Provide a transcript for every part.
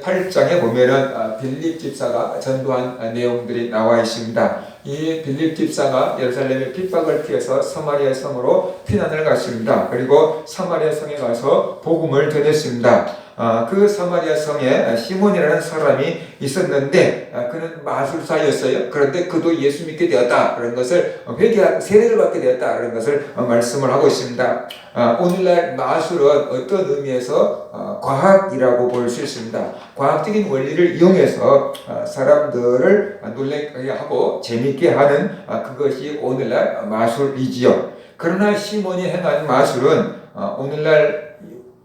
8장에 보면은 빌립 집사가 전도한 내용들이 나와 있습니다. 이 빌립 집사가 예루살렘의 핍박을 피해서 사마리아 성으로 피난을 갔습니다. 그리고 사마리아 성에 가서 복음을 전했습니다. 그 사마리아 성에 시몬이라는 사람이 있었는데 그는 마술사였어요. 그런데 그도 예수 믿게 되었다. 그런 것을 세례를 받게 되었다. 그런 것을 말씀을 하고 있습니다. 오늘날 마술은 어떤 의미에서 과학이라고 볼 수 있습니다. 과학적인 원리를 이용해서 사람들을 놀라게 하고 재밌게 하는 그것이 오늘날 마술이지요. 그러나 시몬이 행한 마술은 오늘날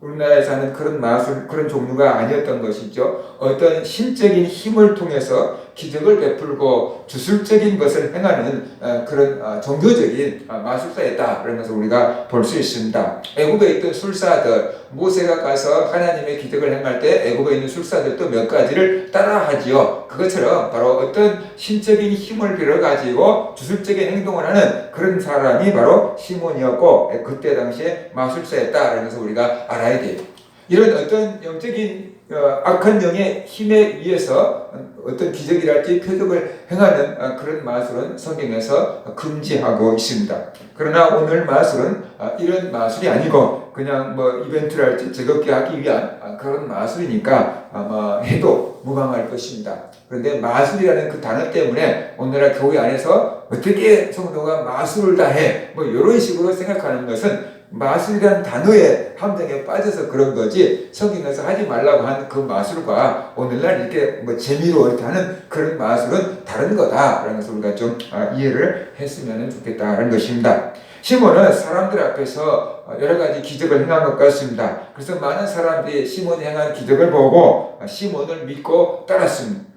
우리나라에서 하는 그런 마술, 그런 종류가 아니었던 것이죠. 어떤 신적인 힘을 통해서 기적을 베풀고 주술적인 것을 행하는 그런 종교적인 마술사였다. 그런 것을 우리가 볼 수 있습니다. 애굽에 있던 술사들, 모세가 가서 하나님의 기적을 행할 때 애굽에 있는 술사들도 몇 가지를 따라하지요. 그것처럼 바로 어떤 신적인 힘을 빌어가지고 주술적인 행동을 하는 그런 사람이 바로 시몬이었고, 그때 당시에 마술사였다. 그런 것을 우리가 알아야 돼요. 이런 어떤 영적인 악한 영의 힘에 의해서 어떤 기적이랄지 표적을 행하는 그런 마술은 성경에서 금지하고 있습니다. 그러나 오늘 마술은 이런 마술이 아니고 그냥 이벤트랄지 즐겁게 하기 위한 그런 마술이니까 아마 해도 무방할 것입니다. 그런데 마술이라는 그 단어 때문에 오늘날 교회 안에서 어떻게 성도가 마술을 다 해? 이런 식으로 생각하는 것은 마술이라는 단어의 함정에 빠져서 그런 거지, 성경에서 하지 말라고 한 그 마술과 오늘날 이렇게 재미로 이렇게 하는 그런 마술은 다른 거다. 라는 것을 우리가 좀 이해를 했으면 좋겠다는 것입니다. 시몬은 사람들 앞에서 여러 가지 기적을 행한 것 같습니다. 그래서 많은 사람들이 시몬이 행한 기적을 보고 시몬을 믿고 따랐습니다.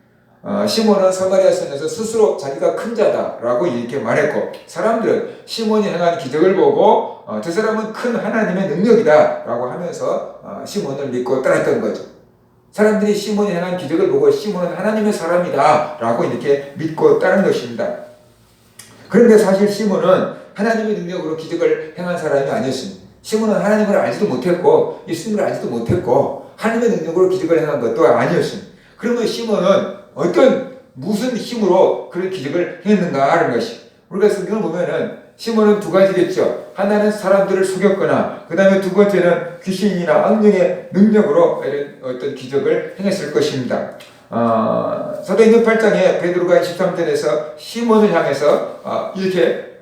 시몬은 사마리아 성에서 스스로 자기가 큰 자다라고 이렇게 말했고, 사람들은 시몬이 행한 기적을 보고 저 사람은 큰 하나님의 능력이다 라고 하면서 시몬을 믿고 따랐던 거죠. 사람들이 시몬이 행한 기적을 보고 시몬은 하나님의 사람이다 라고 이렇게 믿고 따른 것입니다. 그런데 사실 시몬은 하나님의 능력으로 기적을 행한 사람이 아니었습니다. 시몬은 하나님을 알지도 못했고 예수님을 알지도 못했고 하나님의 능력으로 기적을 행한 것도 아니었습니다. 그러면 시몬은 무슨 힘으로 그런 기적을 했는가 하는 것이, 우리가 성경을 보면은 시몬은 두 가지겠죠. 하나는 사람들을 속였거나, 그 다음에 두 번째는 귀신이나 악령의 능력으로 이런 어떤 기적을 행했을 것입니다. 사도행전 8장에 베드로가 23절에서 시몬을 향해서 이렇게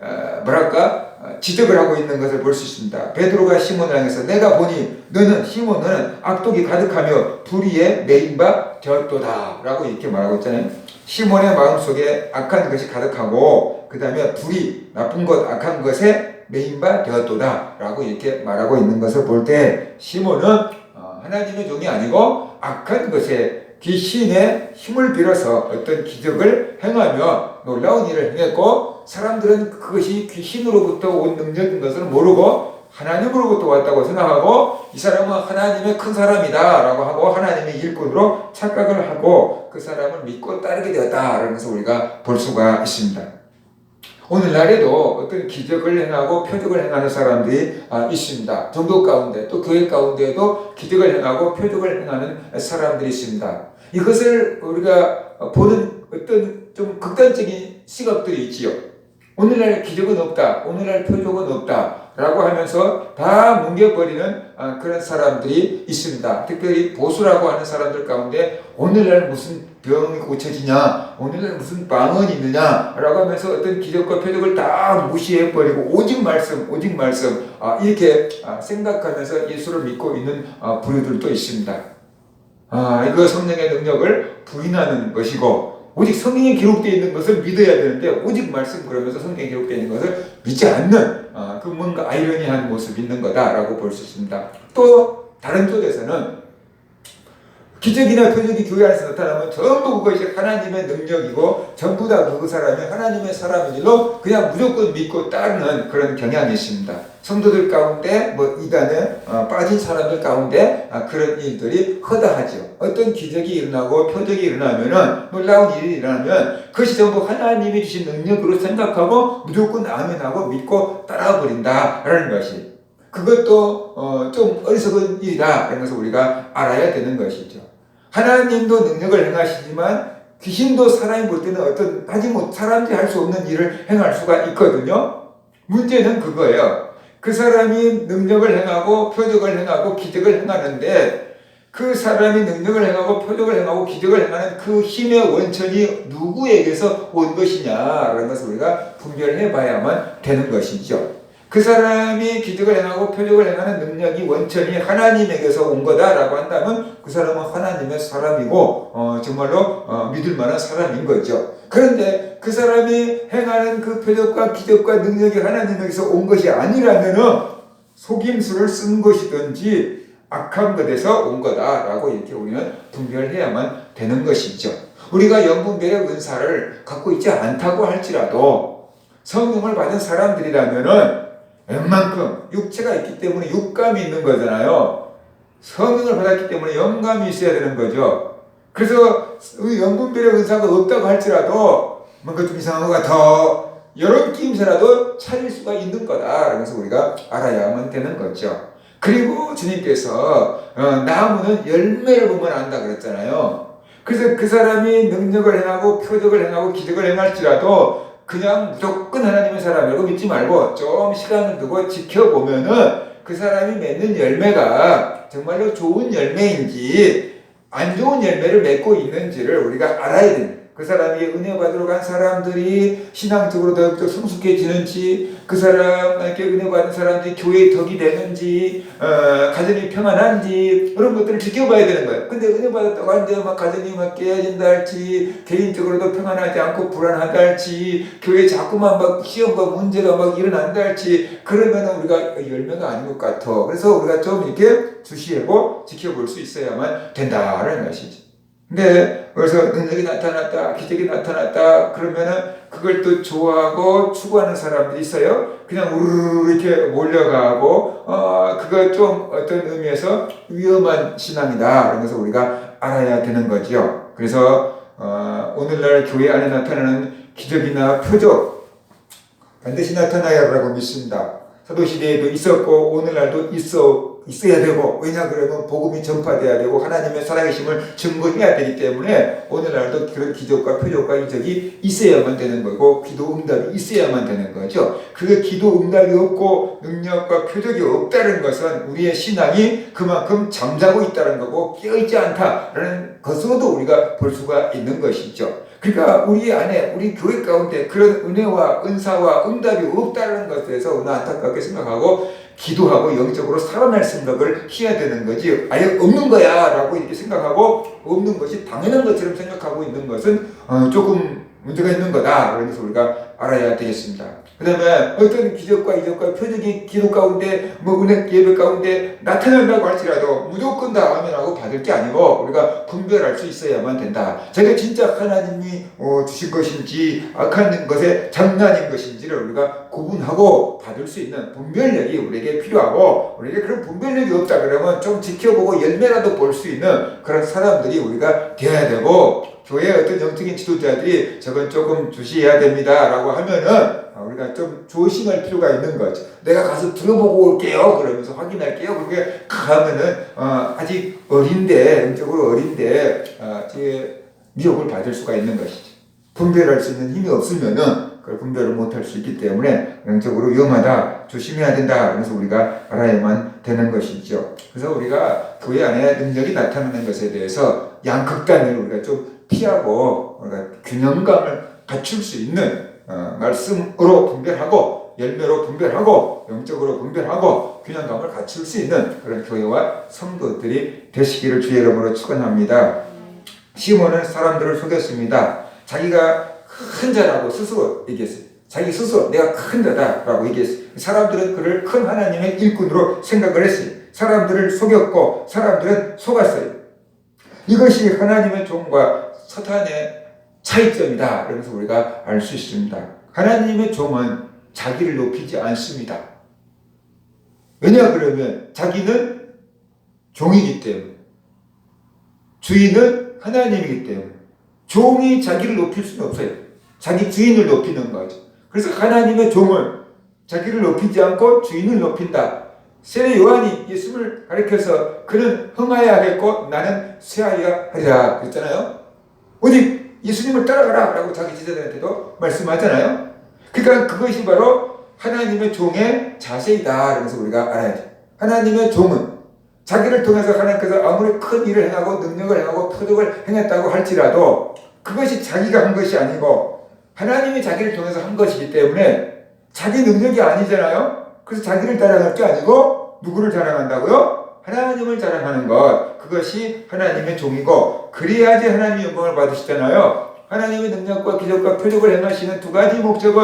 지적을 하고 있는 것을 볼 수 있습니다. 베드로가 시몬을 향해서 내가 보니 너는 시몬은 악독이 가득하며 불의에 매인 바 되었도다 라고 이렇게 말하고 있잖아요. 시몬의 마음속에 악한 것이 가득하고 그 다음에 불의, 나쁜 것, 악한 것에 매인 바 되었도다 라고 이렇게 말하고 있는 것을 볼 때 시몬은 하나님의 종이 아니고 악한 것에 귀신의 힘을 빌어서 어떤 기적을 행하며 놀라운 일을 행했고, 사람들은 그것이 귀신으로부터 온 능력인 것을 모르고 하나님으로부터 왔다고 생각하고 이 사람은 하나님의 큰 사람이다 라고 하고 하나님의 일꾼으로 착각을 하고 그 사람을 믿고 따르게 되었다라는 것을 우리가 볼 수가 있습니다. 오늘날에도 어떤 기적을 행하고 표적을 행하는 사람들이 있습니다. 종교 가운데 또 교회 가운데에도 기적을 행하고 표적을 행하는 사람들이 있습니다. 이것을 우리가 보는 어떤 좀 극단적인 시각들이 있지요. 오늘날 기적은 없다, 오늘날 표적은 없다 라고 하면서 다 뭉개버리는 그런 사람들이 있습니다. 특별히 보수라고 하는 사람들 가운데 오늘날 무슨 병이 고쳐지냐, 오늘날 무슨 방언이 있느냐 라고 하면서 어떤 기적과 표적을 다 무시해버리고 오직 말씀 이렇게 생각하면서 예수를 믿고 있는 부류들도 있습니다. 이거 성령의 능력을 부인하는 것이고 오직 성경에 기록되어 있는 것을 믿어야 되는데 오직 말씀 그러면서 성경에 기록되어 있는 것을 믿지 않는 그 뭔가 아이러니한 모습이 있는 거다라고 볼 수 있습니다. 또 다른 쪽에서는 기적이나 표적이 교회 안에서 나타나면 전부 그것이 하나님의 능력이고 전부 다 그 사람이 하나님의 사람인 줄로 그냥 무조건 믿고 따르는 그런 경향이 있습니다. 성도들 가운데 이단에 빠진 사람들 가운데 그런 일들이 허다하죠. 어떤 기적이 일어나고 표적이 일어나면은 놀라운 일이 일어나면 그것이 전부 하나님이 주신 능력으로 생각하고 무조건 아멘하고 믿고 따라버린다라는 것이, 그것도 좀 어리석은 일이다 라는 것을 우리가 알아야 되는 것이죠. 하나님도 능력을 행하시지만 귀신도 사람이 볼 때는 사람들이 할 수 없는 일을 행할 수가 있거든요. 문제는 그거예요. 그 사람이 능력을 행하고 표적을 행하고 기적을 행하는데 그 사람이 능력을 행하고 표적을 행하고 기적을 행하는 그 힘의 원천이 누구에게서 온 것이냐라는 것을 우리가 분별해 봐야만 되는 것이죠. 그 사람이 기적을 행하고 표적을 행하는 능력이 원천이 하나님에게서 온 거다라고 한다면 그 사람은 하나님의 사람이고 정말로 믿을 만한 사람인 거죠. 그런데 그 사람이 행하는 그 표적과 기적과 능력이 하나님에게서 온 것이 아니라면은 속임수를 쓴 것이든지 악한 것에서 온 거다라고 이렇게 우리는 분별해야만 되는 것이죠. 우리가 영분별의 은사를 갖고 있지 않다고 할지라도 성령을 받은 사람들이라면은 웬만큼 육체가 있기 때문에 육감이 있는 거잖아요. 성령을 받았기 때문에 영감이 있어야 되는 거죠. 그래서 영분별의 은사가 없다고 할지라도 뭔가 좀 이상한 것 같아. 이런 끼임새라도 차릴 수가 있는 거다. 그래서 우리가 알아야만 되는 거죠. 그리고 주님께서 나무는 열매를 보면 안다 그랬잖아요. 그래서 그 사람이 능력을 행하고 표적을 행하고 기적을 행할지라도 그냥 무조건 하나님의 사람이라고 믿지 말고 좀 시간을 두고 지켜보면은 그 사람이 맺는 열매가 정말로 좋은 열매인지 안 좋은 열매를 맺고 있는지를 우리가 알아야 됩니다. 그 사람이 은혜 받으러 간 사람들이 신앙적으로 더욱더 성숙해지는지, 그 사람에게 은혜 받은 사람들이 교회의 덕이 되는지, 가정이 평안한지, 그런 것들을 지켜봐야 되는 거예요. 근데 은혜 받았다고 하는데 막 가정이 막 깨어진다 할지, 개인적으로도 평안하지 않고 불안하다 할지, 교회에 자꾸만 막 시험과 문제가 막 일어난다 할지, 그러면 우리가 열매가 아닌 것 같아. 그래서 우리가 좀 이렇게 주시하고 지켜볼 수 있어야만 된다는 것이죠. 근데 그래서 능력이 나타났다, 기적이 나타났다 그러면은 그걸 또 좋아하고 추구하는 사람들이 있어요. 그냥 우르르 이렇게 몰려가고 그거 좀 어떤 의미에서 위험한 신앙이다. 그래서 우리가 알아야 되는 거죠. 그래서 오늘날 교회 안에 나타나는 기적이나 표적 반드시 나타나야라고 믿습니다. 사도시대에도 있었고 오늘날도 있어야 되고, 왜냐 그러면 복음이 전파돼야 되고 하나님의 살아계심을 증거해야 되기 때문에 오늘날도 그런 기적과 표적과 이적이 있어야만 되는 거고 기도 응답이 있어야만 되는 거죠. 그 기도 응답이 없고 능력과 표적이 없다는 것은 우리의 신앙이 그만큼 잠자고 있다는 거고 깨어있지 않다라는 것으로도 우리가 볼 수가 있는 것이죠. 그러니까 우리 안에 우리 교회 가운데 그런 은혜와 은사와 응답이 없다는 것에 대해서 오늘 안타깝게 생각하고 기도하고 영적으로 살아날 생각을 해야 되는 거지, 아예 없는 거야 라고 이렇게 생각하고 없는 것이 당연한 것처럼 생각하고 있는 것은 조금 문제가 있는 거다. 그래서 우리가 알아야 되겠습니다. 그 다음에 어떤 기적과 이적과 표적이 기도 가운데 은혜 예배 가운데 나타난다고 할지라도 무조건 다 아멘하고 받을 게 아니고 우리가 분별할 수 있어야만 된다. 제가 진짜 하나님이 주신 것인지 악한 것에 장난인 것인지를 우리가 구분하고 받을 수 있는 분별력이 우리에게 필요하고, 우리에게 그런 분별력이 없다 그러면 좀 지켜보고 열매라도 볼 수 있는 그런 사람들이 우리가 되어야 되고, 교회의 어떤 영적인 지도자들이 저건 조금 주시해야 됩니다 라고 하면은 우리가 좀 조심할 필요가 있는 거죠. 내가 가서 들어보고 올게요 그러면서 확인할게요 그렇게 가면은 아직 어린데, 영적으로 어린데 미혹을 받을 수가 있는 것이죠. 분별할 수 있는 힘이 없으면은 그걸 분별을 못할 수 있기 때문에 영적으로 위험하다, 조심해야 된다. 그래서 우리가 알아야만 되는 것이죠. 그래서 우리가 교회 안에 능력이 나타나는 것에 대해서 양극단을 우리가 좀 피하고 우리가 균형감을 갖출 수 있는 말씀으로 분별하고 열매로 분별하고 영적으로 분별하고 균형감을 갖출 수 있는 그런 교회와 성도들이 되시기를 주의 이름으로 축원합니다. 시몬은 사람들을 속였습니다. 자기가 큰 자라고 스스로 얘기했어요. 자기 스스로 내가 큰 자다라고 얘기했어요. 사람들은 그를 큰 하나님의 일꾼으로 생각을 했어요. 사람들을 속였고 사람들은 속았어요. 이것이 하나님의 종과 사탄의 차이점이다. 그래서 우리가 알 수 있습니다. 하나님의 종은 자기를 높이지 않습니다. 왜냐 그러면 자기는 종이기 때문에, 주인은 하나님이기 때문에 종이 자기를 높일 수는 없어요. 자기 주인을 높이는 거죠. 그래서 하나님의 종은 자기를 높이지 않고 주인을 높인다. 세례 요한이 예수를 가리켜서 그는 흥하여야 하겠고 나는 쇠하여야 하리라 그랬잖아요. 어디 예수님을 따라가라 라고 자기 제자들한테도 말씀하잖아요. 그러니까 그것이 바로 하나님의 종의 자세이다. 그래서 우리가 알아야 돼. 하나님의 종은 자기를 통해서 하나님께서 아무리 큰 일을 행하고 능력을 행하고 표적을 행했다고 할지라도 그것이 자기가 한 것이 아니고 하나님이 자기를 통해서 한 것이기 때문에 자기 능력이 아니잖아요. 그래서 자기를 자랑할 게 아니고 누구를 자랑한다고요? 하나님을 자랑하는 것. 그것이 하나님의 종이고 그래야지 하나님의 영광을 받으시잖아요. 하나님의 능력과 기적과 표적을 행하시는 두 가지 목적은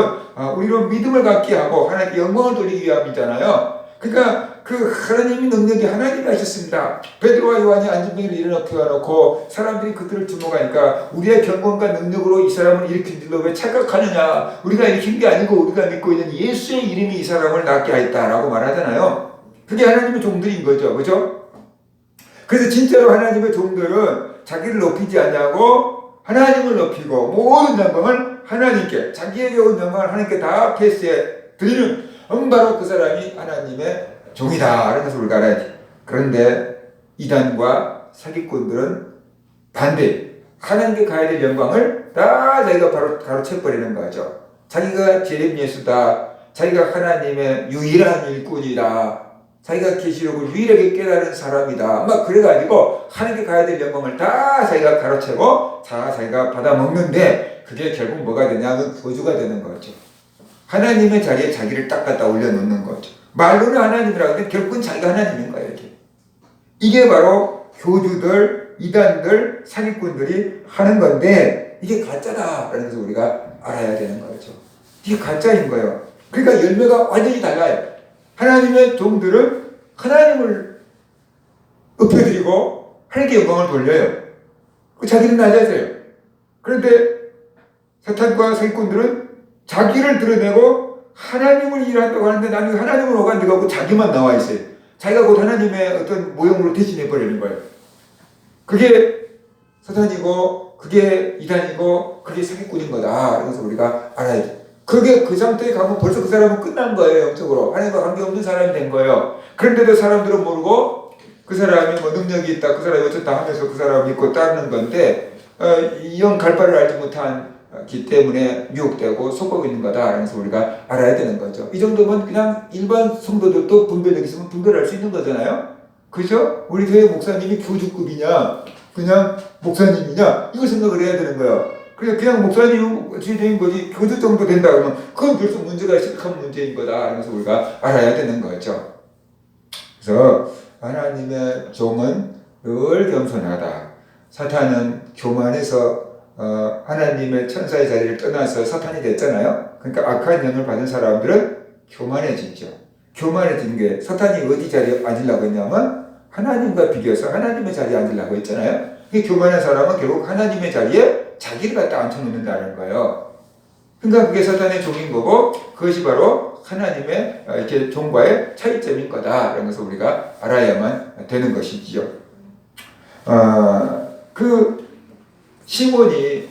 우리로 믿음을 갖게 하고 하나님께 영광을 돌리기 위함이잖아요. 그러니까 그 하나님의 능력이 하나님이 하셨습니다. 베드로와 요한이 안진뱅이를 일어나게 해놓고 사람들이 그들을 주목하니까 우리의 경건과 능력으로 이 사람을 일으킨 줄로 왜 착각하느냐. 우리가 일으킨 게 아니고 우리가 믿고 있는 예수의 이름이 이 사람을 낫게 하였다라고 말하잖아요. 그게 하나님의 종들인 거죠. 그죠? 그래서 진짜로 하나님의 종들은 자기를 높이지 않냐고 하나님을 높이고 모든 영광을 하나님께 자기에게 온 영광을 하나님께 다 패스해 드리는 바로 그 사람이 하나님의 종이다. 그래서 우리가 알아야지. 그런데 이단과 사기꾼들은 반대. 하나님께 가야 될 영광을 다 자기가 바로 가로채버리는 거죠. 자기가 제림 예수다. 자기가 하나님의 유일한 일꾼이다. 자기가 계시록을 유일하게 깨달은 사람이다. 막 그래가지고 하나님께 가야 될 영광을 다 자기가 가로채고 자기가 받아먹는데 그게 결국 뭐가 되냐면 교주가 되는 거죠. 하나님의 자리에 자기를 딱 갖다 올려놓는 거죠. 말로는 하나님이라고 하는데 결국은 자기가 하나님인 거예요. 이게 바로 교주들, 이단들, 사기꾼들이 하는 건데 이게 가짜다. 그래서 우리가 알아야 되는 거죠. 이게 가짜인 거예요. 그러니까 열매가 완전히 달라요. 하나님의 종들은 하나님을 높여드리고 하나님께 영광을 돌려요. 자기는 낮아져요. 그런데 사탄과 사기꾼들은 자기를 드러내고 하나님을 일한다고 하는데 나는 하나님을 오간데 가고 자기만 나와 있어요. 자기가 곧 하나님의 어떤 모형으로 대신해 버리는 거예요. 그게 사탄이고 그게 이단이고 그게 사기꾼인 거다. 그래서 우리가 알아야 돼. 그게 그 상태에 가면 벌써 그 사람은 끝난 거예요. 영적으로. 하나님과 관계없는 사람이 된 거예요. 그런데도 사람들은 모르고 그 사람이 뭐 능력이 있다. 그 사람이 어쨌다 하면서 그 사람을 믿고 따르는 건데 영 갈바를 알지 못하기 때문에 미혹되고 속고 있는 거다. 그래서 우리가 알아야 되는 거죠. 이 정도면 그냥 일반 성도들도 분별력 있으면 분별할 수 있는 거잖아요. 그죠? 우리 교회 목사님이 교주급이냐 그냥 목사님이냐 이걸 생각을 해야 되는 거예요. 그냥 목사님 주의된 거지 교주 정도 된다 그러면 그건 벌써 문제가 심각한 문제인 거다. 그래서 우리가 알아야 되는 거죠. 그래서 하나님의 종은 늘 겸손하다. 사탄은 교만해서 하나님의 천사의 자리를 떠나서 사탄이 됐잖아요. 그러니까 악한 영을 받은 사람들은 교만해지죠. 교만해지는 게 사탄이 어디 자리에 앉으려고 했냐면 하나님과 비교해서 하나님의 자리에 앉으려고 했잖아요. 교만한 사람은 결국 하나님의 자리에 자기를 갖다 앉혀놓는다는 거예요. 그러니까 그게 사탄의 종인 거고 그것이 바로 하나님의 이렇게 종과의 차이점인 거다. 이런 것을 우리가 알아야만 되는 것이지요. 그 시몬이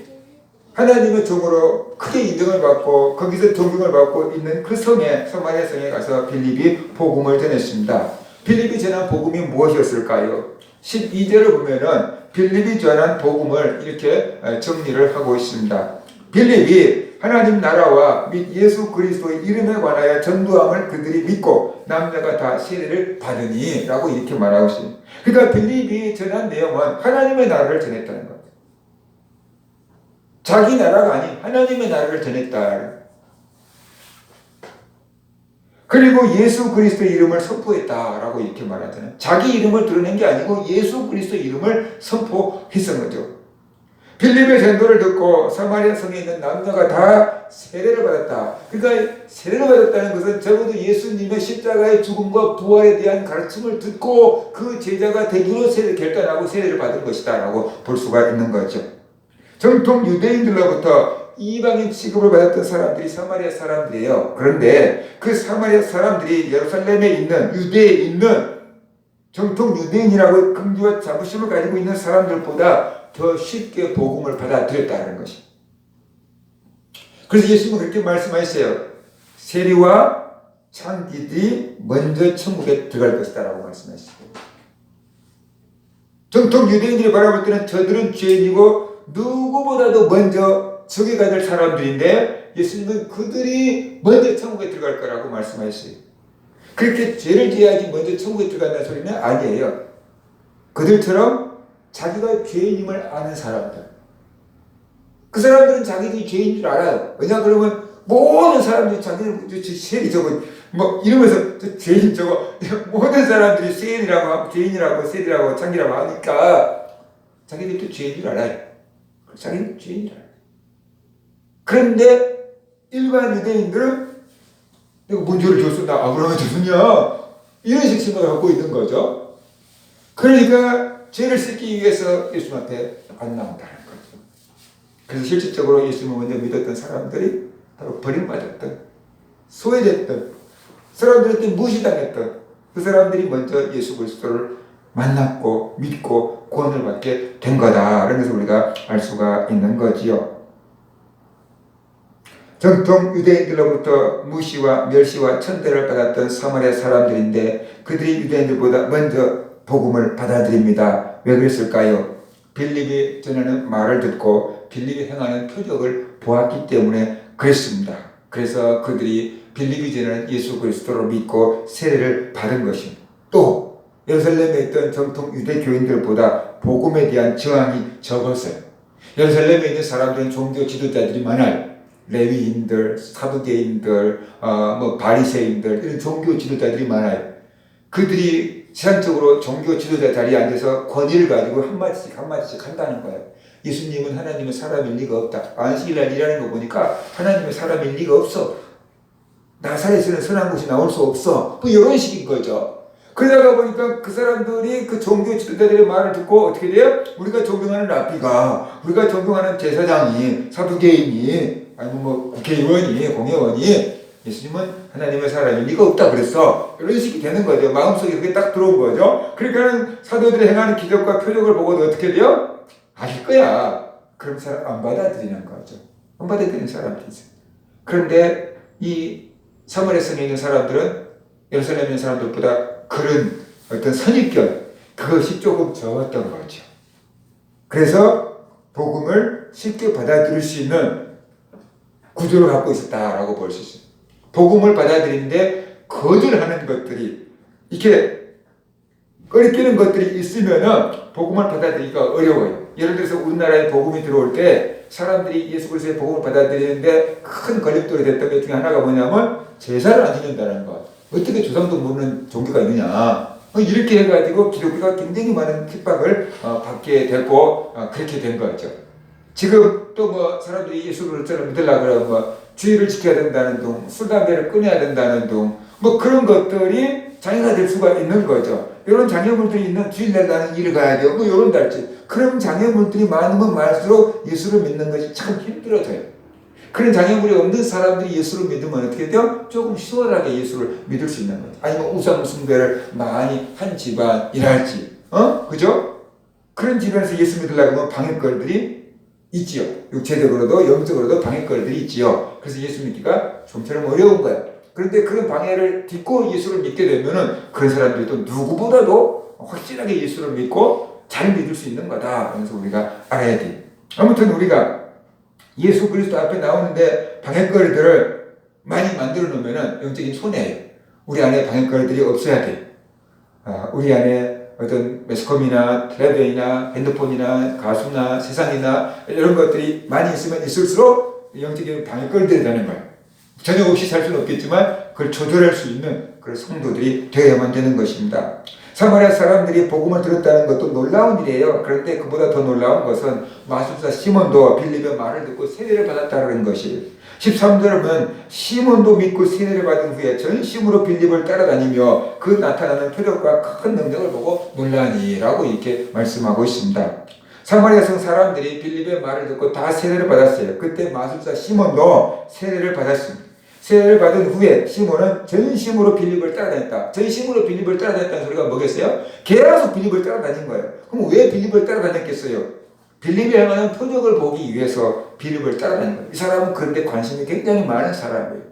하나님의 종으로 크게 인정을 받고 거기서 존경을 받고 있는 그 성에 사마리아 성에 가서 빌립이 복음을 전했습니다. 빌립이 전한 복음이 무엇이었을까요? 12절을 보면은 빌립이 전한 복음을 이렇게 정리를 하고 있습니다. 빌립이 하나님 나라와 및 예수 그리스도의 이름에 관하여 전도함을 그들이 믿고 남자가 다 세례를 받으니 라고 이렇게 말하고 있습니다. 그러니까 빌립이 전한 내용은 하나님의 나라를 전했다는 겁니다. 자기 나라가 아닌 하나님의 나라를 전했다. 그리고 예수 그리스도의 이름을 선포했다라고 이렇게 말하잖아요. 자기 이름을 드러낸 게 아니고 예수 그리스도의 이름을 선포했던 거죠. 빌립의 전도를 듣고 사마리아 성에 있는 남녀가 다 세례를 받았다. 그러니까 세례를 받았다는 것은 적어도 예수님의 십자가의 죽음과 부활에 대한 가르침을 듣고 그 제자가 되기로 결단하고 세례를 받은 것이다 라고 볼 수가 있는 거죠. 정통 유대인들로부터 이방인 취급을 받았던 사람들이 사마리아 사람들이에요. 그런데 그 사마리아 사람들이 예루살렘에 있는 유대에 있는 정통 유대인이라고 긍지와 자부심을 가지고 있는 사람들보다 더 쉽게 복음을 받아들였다는 것이. 그래서 예수님은 그렇게 말씀하셨어요. 세리와 자기들이 먼저 천국에 들어갈 것이다 라고 말씀하시고, 정통 유대인들이 바라볼 때는 저들은 죄인이고 누구보다도 먼저 저기 가야 될 사람들인데 예수님은 그들이 먼저 천국에 들어갈 거라고 말씀하셨어요. 그렇게 죄를 지어야지 먼저 천국에 들어간다는 소리는 아니에요. 그들처럼 자기가 죄인임을 아는 사람들, 그 사람들은 자기들이 죄인 줄 알아요. 왜냐 그러면 모든 사람들이 자기들 죄인 저거 뭐 이러면서 저 죄인 저거 모든 사람들이 죄인이라고 죄인이라고 셋이라고 창기라고 하니까 자기들도 죄인 줄 알아요. 자기는 죄인 줄 알아요. 그런데 일반 유대인들은 내가 뭔 죄를 줬어? 나 아브라함이 줬냐? 이런 식 생각을 갖고 있는 거죠. 그러니까 죄를 씻기 위해서 예수님 앞에 안 나온다는 거죠. 그래서 실질적으로 예수님을 먼저 믿었던 사람들이 바로 버림받았던, 소외됐던, 사람들한테 무시당했던 그 사람들이 먼저 예수 그리스도를 만났고 믿고 구원을 받게 된 거다. 그런 것을 우리가 알 수가 있는 거지요. 정통 유대인들로부터 무시와 멸시와 천대를 받았던 사마리아 사람들인데 그들이 유대인들보다 먼저 복음을 받아들입니다. 왜 그랬을까요? 빌립이 전하는 말을 듣고 빌립이 행하는 표적을 보았기 때문에 그랬습니다. 그래서 그들이 빌립이 전하는 예수 그리스도를 믿고 세례를 받은 것입니다. 또 예루살렘에 있던 정통 유대 교인들보다 복음에 대한 저항이 적었어요. 예루살렘에 있는 사람들은 종교 지도자들이 많아요. 레위인들, 사두개인들, 바리새인들 이런 종교 지도자들이 많아요. 그들이 세상적으로 종교 지도자 자리에 앉아서 권위를 가지고 한마디씩 한다는 거예요. 예수님은 하나님의 사람일 리가 없다. 안식일날 일하는 거 보니까 하나님의 사람일 리가 없어. 나사렛에는 선한 것이 나올 수 없어. 뭐 이런 식인 거죠. 그러다가 보니까 그 사람들이 그 종교 지도자들의 말을 듣고 어떻게 돼요? 우리가 존경하는 랍비가, 우리가 존경하는 제사장이, 사두개인이, 아니면 뭐 국회의원이, 공회원이 예수님은 하나님의 사람일 리가 없다 그랬어. 이런 식이 되는 거죠. 마음속에 그게 딱 들어온 거죠. 그러니까 사도들이 행하는 기적과 표적을 보고도 어떻게 돼요? 아실 거야. 그럼 사람 안 받아들이는 거죠. 안 받아들이는 사람들이 있어요. 그런데 이 사마리아 성에 있는 사람들은 예루살렘에 있는 사람들보다 그런 어떤 선입견, 그것이 조금 적었던 거죠. 그래서 복음을 쉽게 받아들일 수 있는 구조를 갖고 있었다라고 볼 수 있어요. 복음을 받아들이는데 거절하는 것들이, 이렇게 꺼리끼는 것들이 있으면은 복음을 받아들이기가 어려워요. 예를 들어서 우리나라에 복음이 들어올 때 사람들이 예수 그리스도의 복음을 받아들이는데 큰 걸림돌이 됐던 것 중에 하나가 뭐냐면 제사를 안 지낸다는 것. 어떻게 조상도 모르는 종교가 있느냐. 이렇게 해가지고 기독교가 굉장히 많은 핍박을 받게 됐고 그렇게 된 거죠. 지금 또 뭐 사람들이 예수를 믿으려고 그러면 뭐 주의를 지켜야 된다는 둥, 술, 담배를 끊어야 된다는 둥, 뭐 그런 것들이 장애가 될 수가 있는 거죠. 이런 장애물들이 있는 주일날 나는 일을 가야 돼요. 뭐 이런 달지. 그런 장애물들이 많으면 많을수록 예수를 믿는 것이 참 힘들어져요. 그런 장애물이 없는 사람들이 예수를 믿으면 어떻게 돼요? 조금 시원하게 예수를 믿을 수 있는 거죠. 아니면 우상 숭배를 많이 한 집안이랄지, 그죠? 그런 집안에서 예수 믿으려고 하면 방해거리들이 있지요. 육체적으로도 영적으로도 방해거리들이 있지요. 그래서 예수 믿기가 좀처럼 어려운 거예요. 그런데 그런 방해를 딛고 예수를 믿게 되면은 그런 사람들도 누구보다도 확실하게 예수를 믿고 잘 믿을 수 있는 거다. 그래서 우리가 알아야 돼요. 아무튼 우리가 예수 그리스도 앞에 나오는데 방해거리들을 많이 만들어 놓으면은 영적인 손해예요. 우리 안에 방해거리들이 없어야 돼요. 우리 안에 어떤 매스컴이나 텔레비전이나 핸드폰이나 가수나 세상이나 이런 것들이 많이 있으면 있을수록 영적인 방해거리들이 되는 거예요. 전혀 없이 살 수는 없겠지만 그걸 조절할 수 있는 그런 성도들이 되어야만 되는 것입니다. 사마리아 사람들이 복음을 들었다는 것도 놀라운 일이에요. 그런데 그보다 더 놀라운 것은 마술사 시몬도 빌립의 말을 듣고 세례를 받았다는 것이에요. 13절은 시몬도 믿고 세례를 받은 후에 전심으로 빌립을 따라다니며 그 나타나는 표적과 큰 능력을 보고 놀라니라고 이렇게 말씀하고 있습니다. 사마리아 성 사람들이 빌립의 말을 듣고 다 세례를 받았어요. 그때 마술사 시몬도 세례를 받았습니다. 세례를 받은 후에 시몬은 전심으로 빌립을 따라다녔다. 전심으로 빌립을 따라다녔다는 소리가 뭐겠어요? 계속 빌립을 따라다닌 거예요. 그럼 왜 빌립을 따라다녔겠어요? 빌립이 행하는 표적을 보기 위해서 빌립을 따라다닌 거예요. 이 사람은 그런데 관심이 굉장히 많은 사람이에요.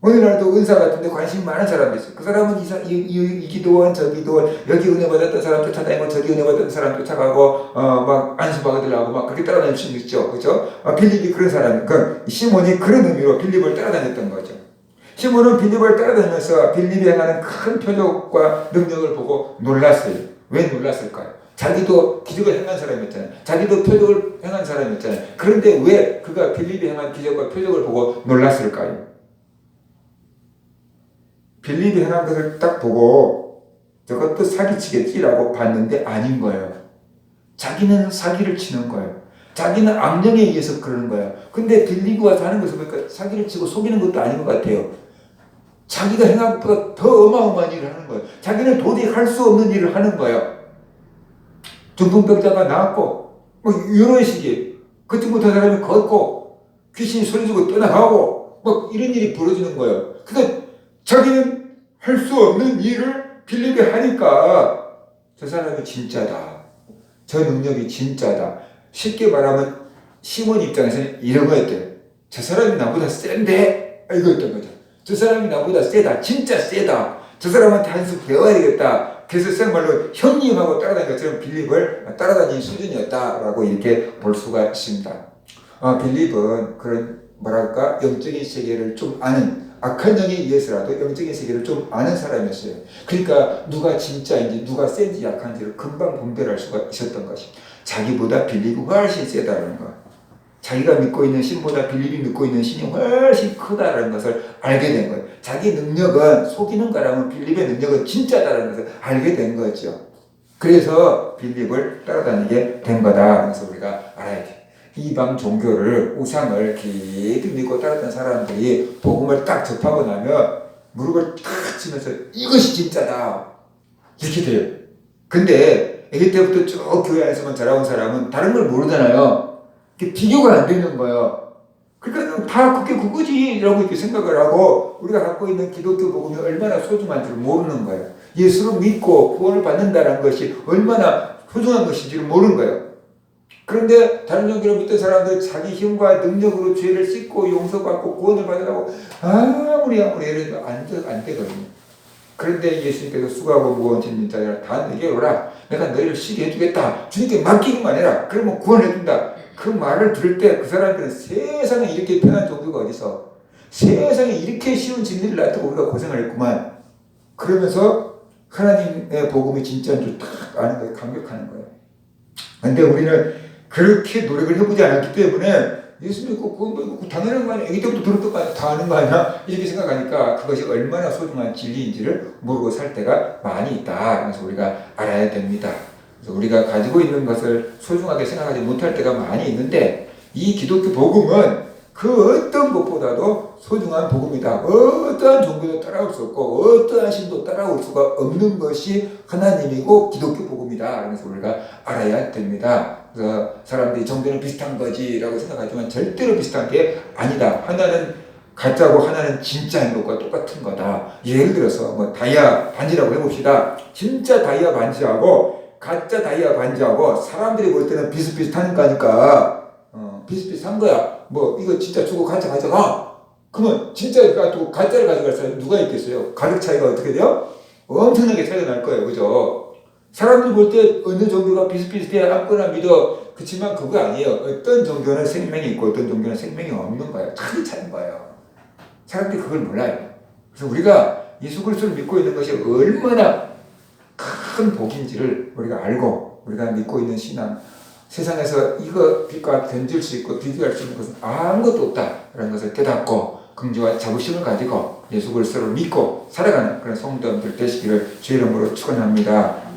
오늘날도 은사 같은데 관심이 많은 사람이 있어요. 그 사람은 이 기도원 저 기도원 여기 은혜 받았던 사람 쫓아다니고 저기 은혜 받았던 사람 쫓아가고 막 안수 받으려고 막 그렇게 따라다닐 수 있죠. 그죠? 빌립이 그런 사람, 시몬이 그런 의미로 빌립을 따라다녔던 거죠. 시몬은 빌립을 따라다니면서 빌립이 행하는 큰 표적과 능력을 보고 놀랐어요. 왜 놀랐을까요? 자기도 기적을 행한 사람이었잖아요. 자기도 표적을 행한 사람이었잖아요. 그런데 왜 그가 빌립이 행한 기적과 표적을 보고 놀랐을까요? 빌립이 행한 것을 딱 보고 저것도 사기치겠지라고 봤는데 아닌 거예요. 자기는 사기를 치는 거예요. 자기는 악령에 의해서 그러는 거예요. 근데 빌립이 와서 하는 것을 보니까 사기를 치고 속이는 것도 아닌 것 같아요. 자기가 행한 것보다 더 어마어마한 일을 하는 거예요. 자기는 도저히 할 수 없는 일을 하는 거예요. 중풍병자가 나왔고 뭐 이런 식이 걷지 못한 사람이 걷고 귀신이 소리지고 떠나가고 뭐 이런 일이 벌어지는 거예요. 그러니까 자기는 할 수 없는 일을 빌립이 하니까 저 사람이 진짜다. 저 능력이 진짜다. 쉽게 말하면 시몬 입장에서는 이런 거였대요. 저 사람이 나보다 센데? 이거였던 거죠. 저 사람이 나보다 세다. 진짜 세다. 저 사람한테 한 수 배워야 되겠다. 그래서 생말로 형님하고 따라다닌 것처럼 빌립을 따라다니는 수준이었다라고 이렇게 볼 수가 있습니다. 빌립은 그런 뭐랄까 영적인 세계를 좀 아는 악한 영에 의해서라도 영적인 세계를 좀 아는 사람이었어요. 그러니까 누가 진짜인지 누가 센지 약한지를 금방 분별할 수가 있었던 것이 자기보다 빌립이 훨씬 세다는 거. 자기가 믿고 있는 신보다 빌립이 믿고 있는 신이 훨씬 크다는 것을 알게 된 거예요. 자기 능력은 속이는 거라면 빌립의 능력은 진짜다라는 것을 알게 된 거죠. 그래서 빌립을 따라다니게 된 거다. 그래서 우리가 알아야 돼요. 이방 종교를 우상을 깊이 믿고 따랐던 사람들이 복음을 딱 접하고 나면 무릎을 탁 치면서 이것이 진짜다 이렇게 돼요. 근데 아기 때부터 쭉 교회 안에서만 자라온 사람은 다른 걸 모르잖아요. 비교가 안 되는 거예요. 그러니까 다 그게 그거지 라고 이렇게 생각을 하고 우리가 갖고 있는 기독교 복음이 얼마나 소중한지를 모르는 거예요. 예수를 믿고 구원을 받는다는 것이 얼마나 소중한 것인지를 모르는 거예요. 그런데 다른 종교를 믿던 사람들 자기 힘과 능력으로 죄를 씻고 용서받고 구원을 받으라고 아무리 해도 안 되거든요. 그런데 예수님께서 수고하고 무거운 짐진 자들아 다 내게 오라. 내가 너희를 쉬게 해주겠다. 주님께 맡기기만 해라. 그러면 구원해준다. 그 말을 들을 때 그 사람들은 세상에 이렇게 편한 종교가 어디서 세상에 이렇게 쉬운 진리를 놔두고 우리가 고생을 했구만. 그러면서 하나님의 복음이 진짜인 줄 딱 아는 거예요. 감격하는 거예요. 근데 우리는 그렇게 노력을 해보지 않았기 때문에 예수 믿고 구원 받고 당연한 거 아니야. 애기 때부터 들었던 거 아니야. 다 아는 거 아니야. 이렇게 생각하니까 그것이 얼마나 소중한 진리인지를 모르고 살 때가 많이 있다. 그래서 우리가 알아야 됩니다. 그래서 우리가 가지고 있는 것을 소중하게 생각하지 못할 때가 많이 있는데 이 기독교 복음은 그 어떤 것보다도 소중한 복음이다. 어떠한 종교도 따라올 수 없고 어떠한 신도 따라올 수가 없는 것이 하나님이고 기독교 복음이다. 그래서 우리가 알아야 됩니다. 그래서 사람들이 종교는 비슷한 거지라고 생각하지만 절대로 비슷한 게 아니다. 하나는 가짜고 하나는 진짜인 것과 똑같은 거다. 예를 들어서 뭐 다이아 반지라고 해봅시다. 진짜 다이아 반지하고 가짜 다이아 반지하고 사람들이 볼 때는 비슷비슷한 거니까 비슷비슷한 거야. 뭐 이거 진짜 주고 가짜 가져가. 그러면 진짜를 가지고 가짜를 가져갈 사람이 누가 있겠어요? 가격 차이가 어떻게 돼요? 엄청나게 차이가 날 거예요. 그죠? 사람들 볼 때 어느 종교가 비슷비슷해 아무거나 믿어. 그렇지만 그거 아니에요. 어떤 종교는 생명이 있고 어떤 종교는 생명이 없는 거예요. 차이 차이인 거예요. 사람들이 그걸 몰라요. 그래서 우리가 예수 그리스도를 믿고 있는 것이 얼마나 큰 복인지를 우리가 알고 우리가 믿고 있는 신앙 세상에서 이것과 견딜 수 있고 비교할 수 있는 것은 아무것도 없다라는 것을 깨닫고 긍지와 자부심을 가지고 예수 그리스도를 믿고 살아가는 그런 성도들 되시기를 주의 이름으로 축원합니다.